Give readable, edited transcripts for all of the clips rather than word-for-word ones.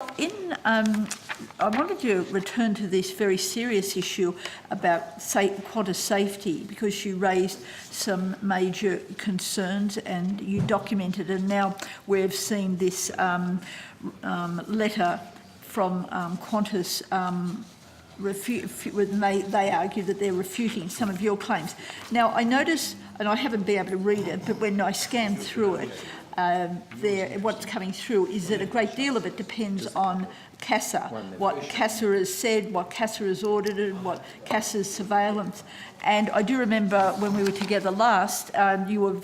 I wanted to return to this very serious issue about Qantas safety, because you raised some major concerns and you documented, and now we've seen this letter from Qantas. They argue that they're refuting some of your claims. Now, I notice, and I haven't been able to read it, but when I scanned through it, what's coming through is that a great deal of it depends on CASA, what CASA has said, what CASA has audited, what CASA's surveillance. And I do remember when we were together last, you were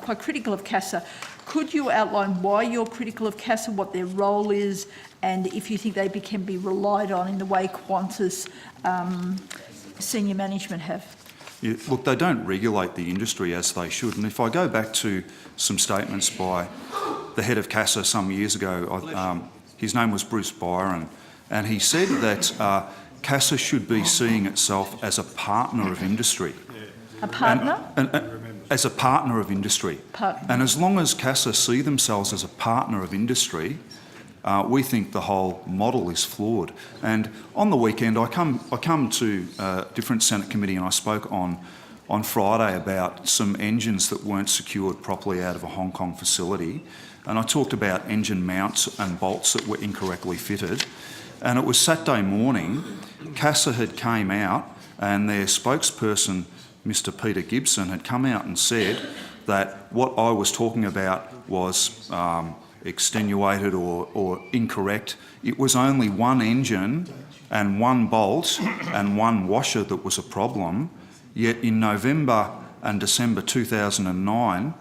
quite critical of CASA. Could you outline why you're critical of CASA, what their role is, and if you think they can be relied on in the way Qantas senior management have? Yeah, look, they don't regulate the industry as they should. And if I go back to some statements by the head of CASA some years ago, his name was Bruce Byron, and he said that CASA should be seeing itself as a partner of industry. A partner? As a partner of industry. And as long as CASA see themselves as a partner of industry, we think the whole model is flawed. And on the weekend, I come to a different Senate committee, and I spoke on Friday about some engines that weren't secured properly out of a Hong Kong facility. And I talked about engine mounts and bolts that were incorrectly fitted. And it was Saturday morning, CASA had came out, and their spokesperson, Mr. Peter Gibson, had come out and said that what I was talking about was extenuated or incorrect. It was only one engine and one bolt and one washer that was a problem. Yet in November and December 2009,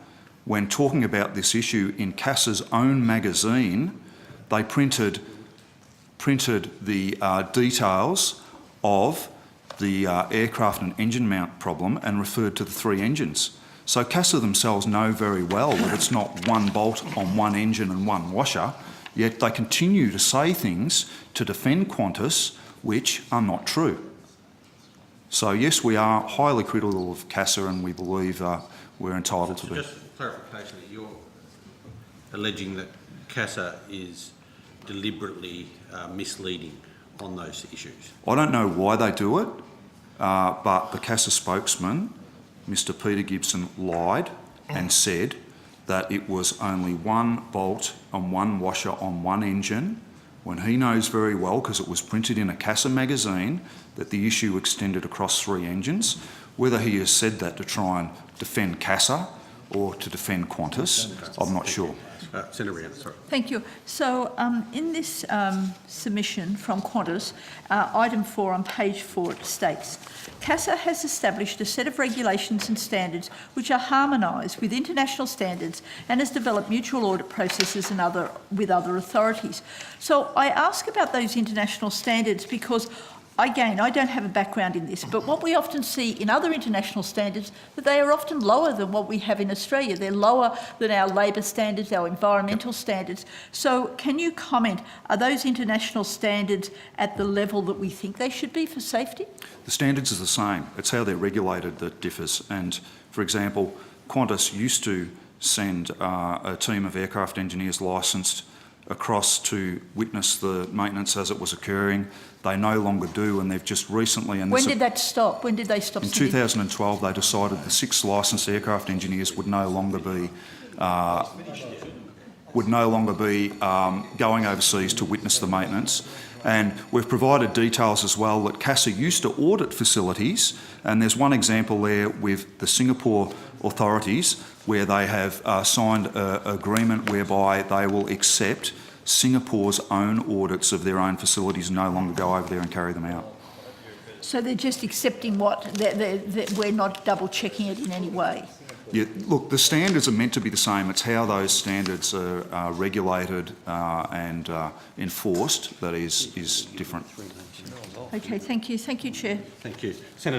when talking about this issue in CASA's own magazine, they printed the details of the aircraft and engine mount problem and referred to the three engines. So CASA themselves know very well that it's not one bolt on one engine and one washer, yet they continue to say things to defend Qantas which are not true. So yes, we are highly critical of CASA, and we believe we're entitled to be. Just clarification, you're alleging that CASA is deliberately misleading on those issues? I don't know why they do it, but the CASA spokesman, Mr. Peter Gibson, lied and said that it was only one bolt and one washer on one engine, when he knows very well, because it was printed in a CASA magazine, that the issue extended across three engines. Whether he has said that to try and defend CASA or to defend Qantas, I'm not sure. Senator Rhiannon, sorry. Thank you. So in this submission from Qantas, item 4 on page 4, it states, CASA has established a set of regulations and standards which are harmonised with international standards and has developed mutual audit processes and with other authorities. So I ask about those international standards because, again, I don't have a background in this, but what we often see in other international standards, that they are often lower than what we have in Australia. They're lower than our labour standards, our environmental standards. So can you comment, are those international standards at the level that we think they should be for safety? The standards are the same. It's how they're regulated that differs. And, for example, Qantas used to send a team of aircraft engineers licensed across to witness the maintenance as it was occurring. They no longer do, and they've just recently... When did that stop? When did they stop? In 2012, they decided the 6 licensed aircraft engineers would no longer be going overseas to witness the maintenance. And we've provided details as well that CASA used to audit facilities, and there's one example there with the Singapore authorities where they have signed an agreement whereby they will accept Singapore's own audits of their own facilities and no longer go over there and carry them out. So they're just accepting what? We're not double-checking it in any way? Yeah, look, the standards are meant to be the same. It's how those standards are regulated and enforced that is different. Okay, thank you. Thank you, Chair. Thank you. Senator